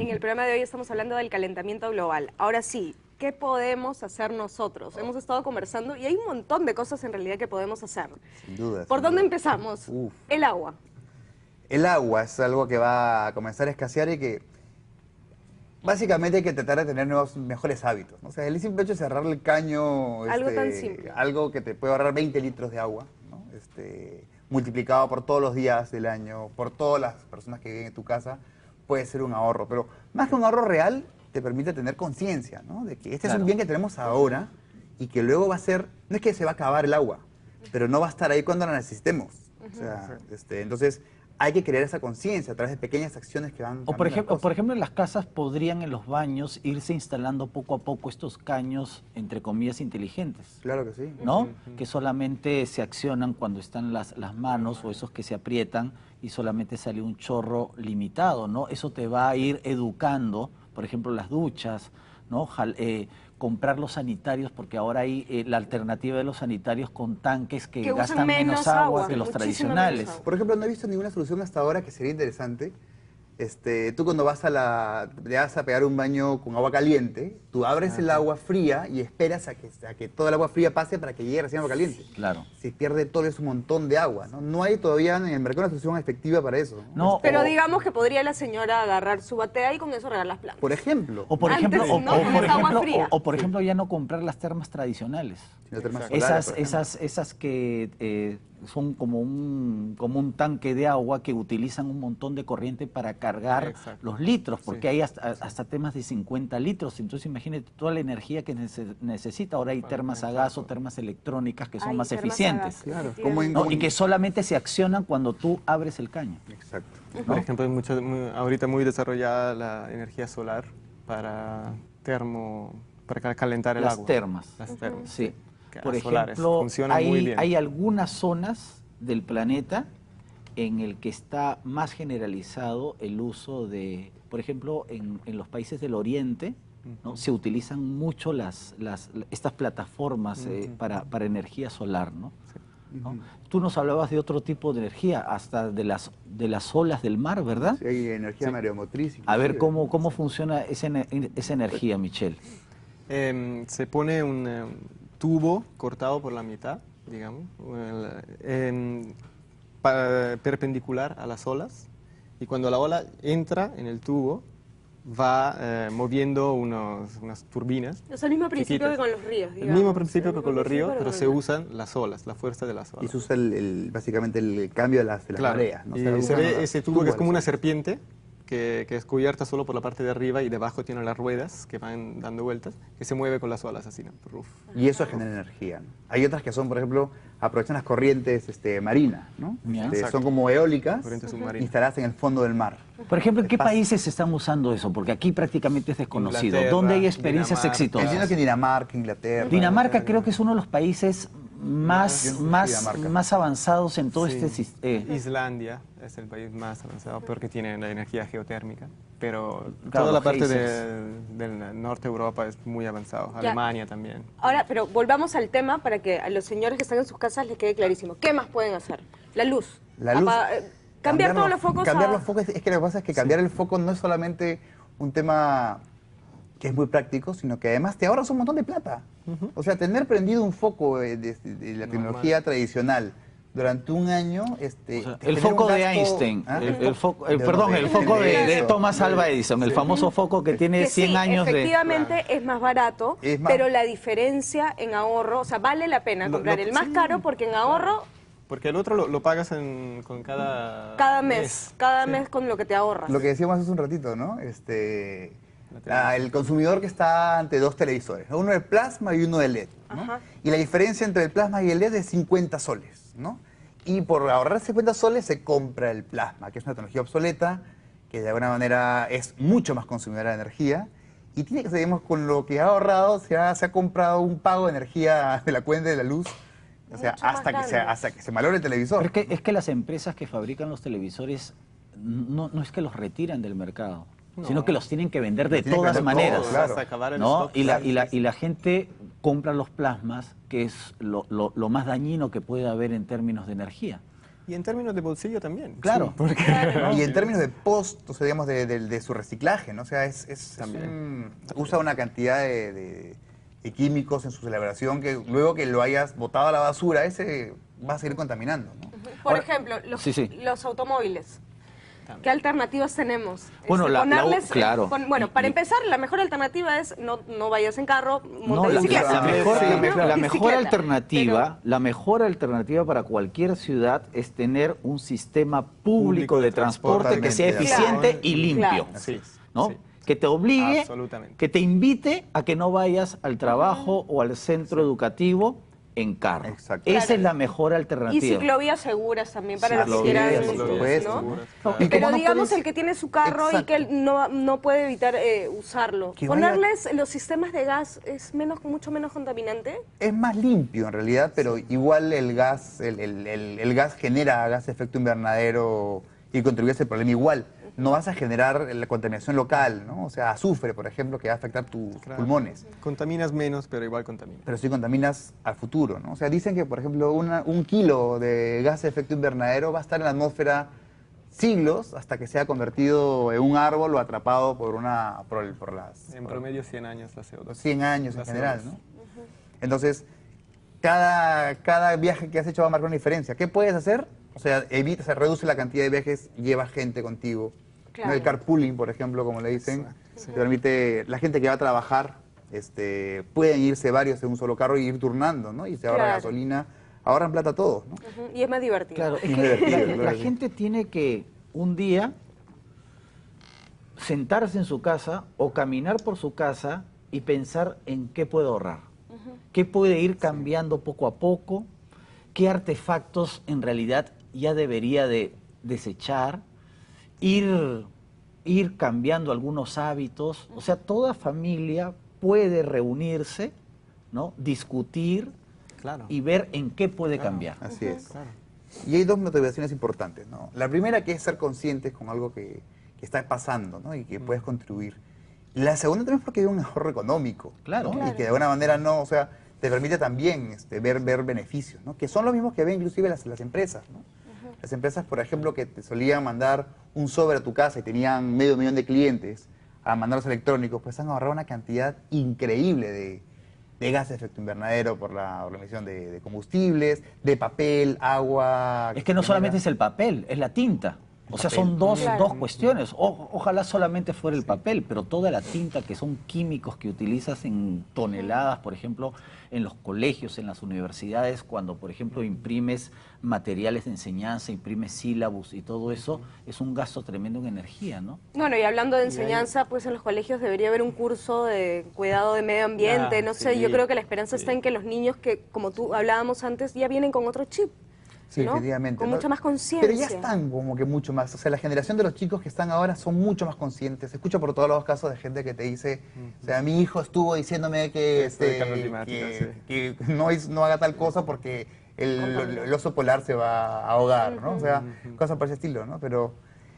En el programa de hoy estamos hablando del calentamiento global. Ahora sí, ¿qué podemos hacer nosotros? Hemos estado conversando y hay un montón de cosas en realidad que podemos hacer. Sin duda. ¿Por sin dónde duda. empezamos? Uf. El agua. El agua es algo que va a comenzar a escasear y que básicamente hay que tratar de tener mejores hábitos, ¿no? O sea, el simple hecho de cerrar el caño, Algo tan simple. algo que te puede ahorrar 20 litros de agua, ¿no? Multiplicado por todos los días del año, por todas las personas que viven en tu casa, puede ser un ahorro. Pero más que un ahorro real, te permite tener conciencia, ¿no? De que este es un bien que tenemos ahora y que luego va a ser, no es que se va a acabar el agua, pero no va a estar ahí cuando la necesitemos. O sea, entonces hay que crear esa conciencia a través de pequeñas acciones que van O por ejemplo, en las casas podrían en los baños irse instalando poco a poco estos caños, entre comillas, inteligentes. Claro que sí. ¿No? Que solamente se accionan cuando están las manos o esos que se aprietan y solamente sale un chorro limitado, ¿no? Eso te va a ir educando, por ejemplo, las duchas, ¿no? Comprar los sanitarios, porque ahora hay la alternativa de los sanitarios con tanques que gastan menos agua que los tradicionales. Por ejemplo, no he visto ninguna solución hasta ahora que sería interesante. Tú cuando te vas a pegar un baño con agua caliente, tú abres el agua fría y esperas a que toda el agua fría pase para que llegue recién agua caliente. Claro. Se pierde todo eso, un montón de agua, ¿no? No hay todavía en el mercado una solución efectiva para eso. No, Pero digamos que podría la señora agarrar su batea y con eso regar las plantas. Por ejemplo. O por Antes, ejemplo, ¿no? Con esa agua fría. por ejemplo, ya no comprar las termas tradicionales. Sino termas solares, por ejemplo. Esas que son como un tanque de agua que utilizan un montón de corriente para cargar los litros, porque hay hasta temas de 50 litros. Entonces imagínate toda la energía que necesita. Ahora hay termas a gas o termas electrónicas que son más eficientes. Claro. Y que solamente se accionan cuando tú abres el caño. Exacto. Por ejemplo, hay ahorita muy desarrollada la energía solar para calentar el agua. Las termas. Las termas. Sí. Por Solares. ejemplo, Funcionan muy bien. hay algunas zonas del planeta en el que está más generalizado el uso de, por ejemplo, en los países del Oriente, ¿no? Se utilizan mucho estas plataformas para energía solar, ¿no? ¿No? Tú nos hablabas de otro tipo de energía, hasta de las olas del mar, ¿verdad? Sí, hay energía mareomotriz. A ver, ¿cómo funciona esa energía, Michelle? Se pone un tubo cortado por la mitad, digamos, perpendicular a las olas, y cuando la ola entra en el tubo, va moviendo unas turbinas. Es el mismo principio chiquitas. que con los ríos, digamos. El mismo principio que con los ríos, pero se con- usan las olas, la fuerza de las olas. Y se usa básicamente el cambio de las Claro. mareas, ¿no? Y O sea, se usan ve ese tubo que es como una tubos. serpiente, que es cubierta solo por la parte de arriba y debajo tiene las ruedas que van dando vueltas, que se mueve con las olas así, ¿no? Ruf. Y eso genera energía, ¿no? Hay otras que son, por ejemplo, aprovechan las corrientes Ya. marinas, ¿no? Exacto. Son como eólicas Corrientes submarinas. instaladas en el fondo del mar. Por ejemplo, ¿en qué Pasa. países están usando eso? Porque aquí prácticamente es desconocido. Inglaterra, ¿Dónde hay experiencias Dinamarca. exitosas? Entiendo que Dinamarca, Inglaterra. Dinamarca creo que es uno de los países Yo no sé Dinamarca. más avanzados en todo Sí. este sistema. Islandia es el país más avanzado porque tiene la energía geotérmica, pero Claro, toda la los parte geysers. del norte de Europa es muy avanzado, Ya. Alemania también. Ahora, pero volvamos al tema para que a los señores que están en sus casas les quede clarísimo. ¿Qué más pueden hacer? La luz. La luz. Cambiar todos los focos Cambiar a... los focos, es que lo que pasa es que cambiar el foco no es solamente un tema que es muy práctico, sino que además te ahorras un montón de plata. O sea, tener prendido un foco de la tecnología tradicional durante un año... O sea, te el genera foco un de gasto- Einstein, ¿Ah? el foco de Eso. Thomas Alva Edison, el famoso foco que tiene Que 100 sí, años de... efectivamente es más barato, Es más- pero la diferencia en ahorro, o sea, vale la pena comprar el más sí, caro porque en ahorro Porque el otro lo pagas con cada mes con lo que te ahorras. Lo que decíamos hace un ratito, ¿no? El consumidor que está ante dos televisores, ¿no? Uno de plasma y uno de LED, ¿no? Ajá. Y la diferencia entre el plasma y el LED es 50 soles, ¿no? Y por ahorrar 50 soles se compra el plasma, que es una tecnología obsoleta, que de alguna manera es mucho más consumidora de energía, y tiene que ser, digamos, con lo que ha ahorrado, se ha comprado un pago de energía de la cuenta de la luz, o sea, Mucho más hasta que se malore el televisor. Pero es que las empresas que fabrican los televisores no es que los retiran del mercado, sino que los tienen que vender de Los tienen que todas vender maneras. todos, claro. Hasta acabar el ¿No? stock. Y la gente compra los plasmas, que es lo más dañino que puede haber en términos de energía. Y en términos de bolsillo también. Claro. Sí, porque, Claro. Y en términos de post, o sea, digamos, de su reciclaje, ¿no? O sea, También. usa una cantidad de químicos en su elaboración que luego que lo hayas botado a la basura, ese va a seguir contaminando, ¿no? Por Ahora, ejemplo, sí. los automóviles. También. ¿Qué alternativas tenemos? Bueno, claro. Bueno, para Y- empezar, la mejor alternativa es no vayas en carro, No, monta bicicleta. la mejor, Sí, la mejor Bicicleta. alternativa, la mejor alternativa para cualquier ciudad es tener un sistema público de transporte que sea Totalmente. eficiente Claro. y limpio, Claro. Así es, ¿no? sí. Que te obligue, Absolutamente. que te invite a que no vayas al trabajo o al centro educativo en carro. Exacto. Esa Claro. es la mejor Y alternativa. ciclovías seguras también para los que Ciclovías, quieran, por supuesto. ¿no? seguras, Y claro. como Pero no digamos puedes- el que tiene su carro y Exacto. que no puede evitar usarlo. Que vaya- Ponerles los sistemas de gas es mucho menos contaminante. Es más limpio en realidad, pero igual el gas, el gas genera gas de efecto invernadero y contribuye a ese problema igual. No vas a generar la contaminación local, ¿no? O sea, azufre, por ejemplo, que va a afectar tus Claro. pulmones. Contaminas menos, pero igual contaminas. Pero sí contaminas al futuro, ¿no? O sea, dicen que, por ejemplo, un kilo de gas de efecto invernadero va a estar en la atmósfera siglos hasta que sea convertido en un árbol o atrapado por En promedio 100 años la CO2. 100 años en Las general, CO2. ¿no? Entonces, cada viaje que has hecho va a marcar una diferencia. ¿Qué puedes hacer? O sea, reduce la cantidad de viajes, lleva gente contigo. Claro. ¿No? El carpooling, por ejemplo, como le dicen, te permite, la gente que va a trabajar, pueden irse varios en un solo carro y ir turnando, ¿no? Y se ahorra Claro. gasolina, ahorran plata todos, ¿no? Ujú, y es más divertido. Claro, es Muy que divertido, la claro, sí. gente tiene que un día sentarse en su casa o caminar por su casa y pensar en qué puede ahorrar, qué puede ir cambiando poco a poco, qué artefactos en realidad ya debería de desechar, ir cambiando algunos hábitos. O sea, toda familia puede reunirse, ¿no? Discutir Claro. y ver en qué puede Claro. cambiar. Así es. Claro. Y hay dos motivaciones importantes, ¿no? La primera que es ser conscientes con algo que está pasando, ¿no? Y que puedes contribuir. La segunda también es porque hay un ahorro económico, Claro. ¿no? Claro. Y que de alguna manera no, o sea, te permite también ver beneficios, ¿no? Que son los mismos que ven inclusive las empresas, ¿no? Las empresas, por ejemplo, que te solían mandar un sobre a tu casa y tenían 500.000 de clientes a mandarlos electrónicos, pues han ahorrado una cantidad increíble de gas de efecto invernadero por la emisión de combustibles, de papel, agua. Es que no se solamente genera. es el papel, es la tinta. O sea, Papel. son dos Claro. cuestiones. Ojalá solamente fuera el papel, pero toda la tinta, que son químicos que utilizas en toneladas, por ejemplo, en los colegios, en las universidades, cuando, por ejemplo, imprimes materiales de enseñanza, imprimes sílabus y todo eso, es un gasto tremendo en energía, ¿no? Bueno, y hablando de enseñanza, pues en los colegios debería haber un curso de cuidado de medio ambiente, Ah, no sé, sí, yo creo que la esperanza sí. está en que los niños que, como tú hablábamos antes, ya vienen con otro chip. Sí, ¿no? efectivamente. Con ¿no? mucha más conciencia. Pero ya están como que mucho más. O sea, la generación de los chicos que están ahora son mucho más conscientes. Escucho por todos los casos de gente que te dice, o sea, mi hijo estuvo diciéndome que, Esto de cambio climático, que no haga tal cosa porque el oso polar se va a ahogar, ¿no? O sea, cosas por ese estilo, ¿no? Pero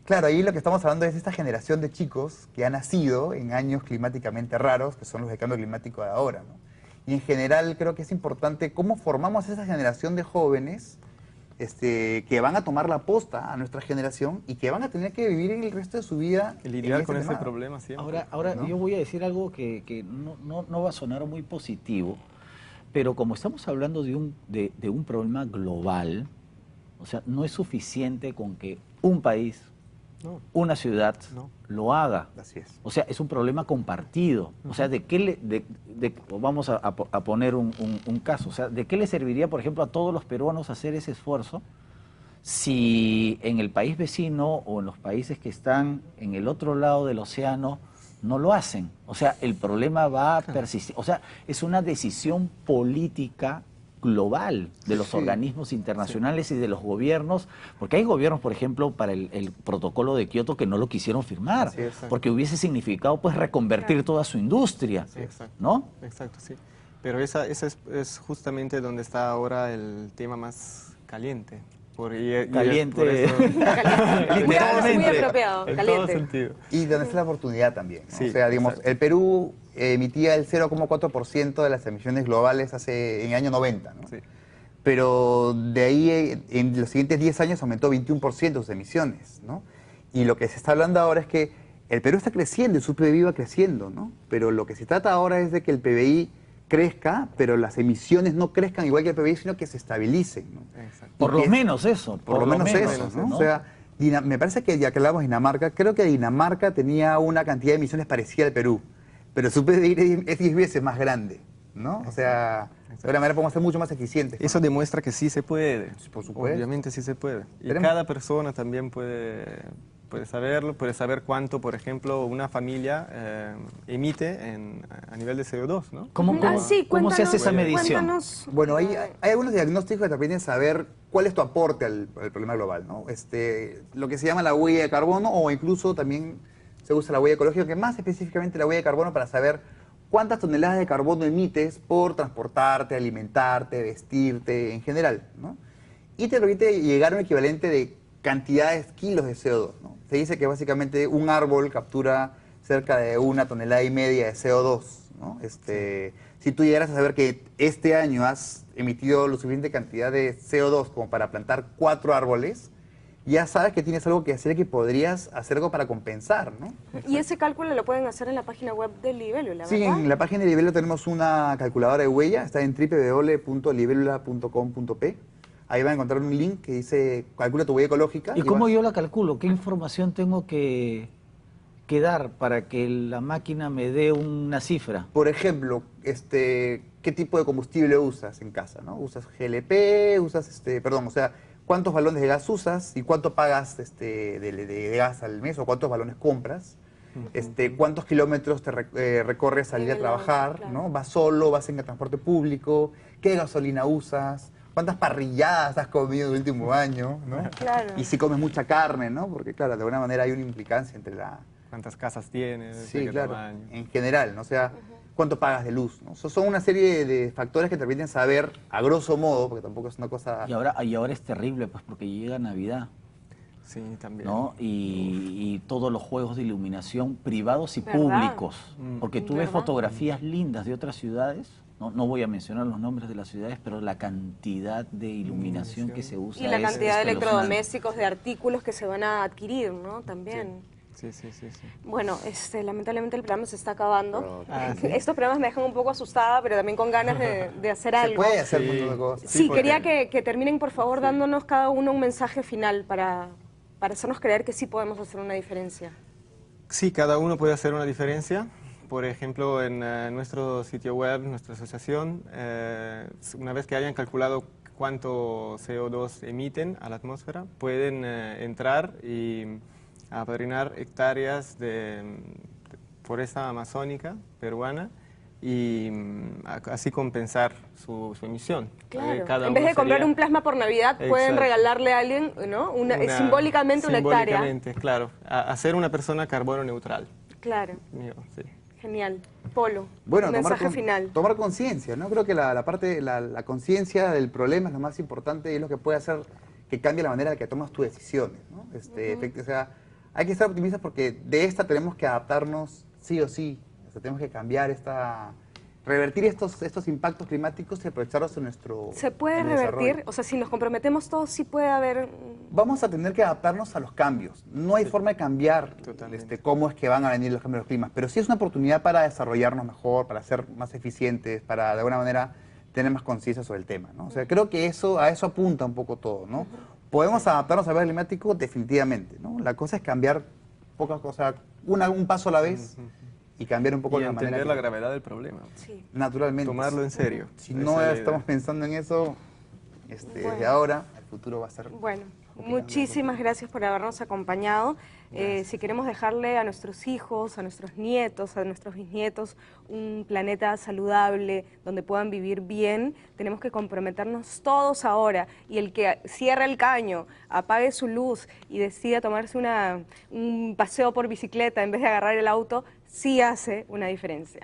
claro, ahí lo que estamos hablando es de esta generación de chicos que han nacido en años climáticamente raros, que son los de cambio climático de ahora, ¿no? Y en general creo que es importante cómo formamos esa generación de jóvenes que van a tomar la posta a nuestra generación y que van a tener que vivir el resto de su vida. Y lidiar en con este ese tema. problema siempre. Ahora ¿no? yo voy a decir algo que no va a sonar muy positivo, pero como estamos hablando de un problema global, o sea, no es suficiente con que un país, No. una ciudad, No. lo haga. Así es. O sea, es un problema compartido. O sea, vamos a poner un caso. O sea, ¿de qué le serviría, por ejemplo, a todos los peruanos hacer ese esfuerzo si en el país vecino o en los países que están en el otro lado del océano no lo hacen? O sea, el problema va a persistir. O sea, es una decisión política global de los Sí. organismos internacionales y de los gobiernos, porque hay gobiernos, por ejemplo, para el protocolo de Kioto que no lo quisieron firmar, Así es. porque hubiese significado pues reconvertir toda su industria, Sí, exacto. ¿no? Exacto, sí. Pero esa es justamente donde está ahora el tema más caliente. Caliente. por eso- Muy apropiado, en todo caliente. sentido. Y donde está la oportunidad también, ¿no? Sí, o sea, digamos, exacto. el Perú emitía el 0,4% de las emisiones globales en el año 90, ¿no? Sí. pero de ahí en los siguientes 10 años aumentó 21% sus emisiones, ¿no? Y lo que se está hablando ahora es que el Perú está creciendo y su PBI va creciendo, ¿no? Pero lo que se trata ahora es de que el PBI crezca, pero las emisiones no crezcan igual que el PBI, sino que se estabilicen, ¿no? Exacto. Por lo menos eso. Por lo menos eso, ¿no? O sea, me parece que ya que hablamos de Dinamarca, creo que Dinamarca tenía una cantidad de emisiones parecida al Perú, pero su PBI es 10 veces más grande, ¿no? O sea, de alguna manera podemos ser mucho más eficientes. Eso demuestra que sí se puede. Por supuesto. Obviamente sí se puede. Y Tenemos- cada persona también puede saberlo, puede saber cuánto, por ejemplo, una familia emite a nivel de CO2, ¿no? ¿Cómo se hace esa medición? Cuéntanos. Bueno, hay algunos diagnósticos que te permiten saber cuál es tu aporte al problema global, ¿no? Lo que se llama la huella de carbono, o incluso también se usa la huella ecológica, que más específicamente la huella de carbono para saber cuántas toneladas de carbono emites por transportarte, alimentarte, vestirte, en general, ¿no? Y te permite llegar a un equivalente de cantidades, kilos de CO2, ¿no? Se dice que básicamente un árbol captura cerca de 1,5 toneladas de CO2, ¿no? Si tú llegaras a saber que este año has emitido lo suficiente cantidad de CO2 como para plantar 4 árboles, ya sabes que tienes algo que hacer, que podrías hacer algo para compensar, ¿no? Y ese cálculo lo pueden hacer en la página web de Libélula, ¿verdad? Sí, en la página de Libélula tenemos una calculadora de huella, está en www.libelula.com.p. Ahí van a encontrar un link que dice calcula tu huella ecológica. ¿Y cómo yo la calculo? ¿Qué información tengo que dar para que la máquina me dé una cifra? Por ejemplo, ¿qué tipo de combustible usas en casa, ¿no? ¿Usas GLP? O sea, ¿cuántos balones de gas usas y cuánto pagas de gas al mes o cuántos balones compras? ¿Cuántos kilómetros te recorres al ir a trabajar? Claro. ¿No? ¿Vas solo? ¿Vas en el transporte público? ¿Qué gasolina usas? ¿Cuántas parrilladas has comido el último año? ¿No? Claro. Y si comes mucha carne, ¿no? Porque claro, de alguna manera hay una implicancia entre la... ¿Cuántas casas tienes? Sí, ¿De qué claro, tamaño? en general, ¿no? O sea, ¿cuánto pagas de luz? ¿No? Son una serie de factores que te permiten saber, a grosso modo, porque tampoco es una cosa... Y ahora es terrible, pues, porque llega Navidad, Sí, también. ¿no? Y todos los juegos de iluminación privados y ¿Verdad? públicos. Porque tú ves ¿Verdad? fotografías lindas de otras ciudades, no voy a mencionar los nombres de las ciudades, pero la cantidad de iluminación que se usa Y la es cantidad de espeluznante. electrodomésticos, de artículos que se van a adquirir, ¿no? También. Sí. Bueno, lamentablemente el programa se está acabando. ¿sí? Estos programas me dejan un poco asustada, pero también con ganas de hacer Se algo. puede hacer Sí. un montón de cosas. Sí, porque- quería que terminen, por favor, dándonos cada uno un mensaje final para hacernos creer que sí podemos hacer una diferencia. Sí, cada uno puede hacer una diferencia. Por ejemplo, en nuestro sitio web, nuestra asociación, una vez que hayan calculado cuánto CO2 emiten a la atmósfera, pueden entrar y apadrinar hectáreas de foresta amazónica peruana y así compensar su emisión. Claro. Cada En vez de uno comprar sería- un plasma por Navidad, pueden Exacto. regalarle a alguien, ¿no? Simbólicamente una hectárea. Simbólicamente, claro. Hacer una persona carbono neutral. Claro, Sí. genial. Polo, Bueno, un mensaje final. tomar conciencia, ¿no? Creo que la conciencia del problema es lo más importante y es lo que puede hacer que cambie la manera en la que tomas tus decisiones, ¿no? O sea, hay que estar optimistas porque de esta tenemos que adaptarnos sí o sí. O sea, tenemos que cambiar revertir estos impactos climáticos y aprovecharlos en nuestro ¿Se puede en el revertir? desarrollo. O sea, si nos comprometemos todos, sí puede haber... Vamos a tener que adaptarnos a los cambios. No hay forma de cambiar Totalmente. cómo es que van a venir los cambios de los climas, pero sí es una oportunidad para desarrollarnos mejor, para ser más eficientes, para de alguna manera tener más conciencia sobre el tema, ¿no? O sea, creo que a eso apunta un poco todo, ¿no? ¿Podemos adaptarnos al cambio climático? Definitivamente, ¿no? La cosa es cambiar pocas cosas, un paso a la vez y cambiar un poco Y la manera entender la que- gravedad del problema. Sí. naturalmente. Tomarlo en serio. Si Esa no es la estamos idea. pensando en eso, desde Bueno. ahora, el futuro va a ser... Bueno, muchísimas gracias por habernos acompañado. Si queremos dejarle a nuestros hijos, a nuestros nietos, a nuestros bisnietos un planeta saludable donde puedan vivir bien, tenemos que comprometernos todos ahora. Y el que cierre el caño, apague su luz y decida tomarse un paseo por bicicleta en vez de agarrar el auto, sí hace una diferencia.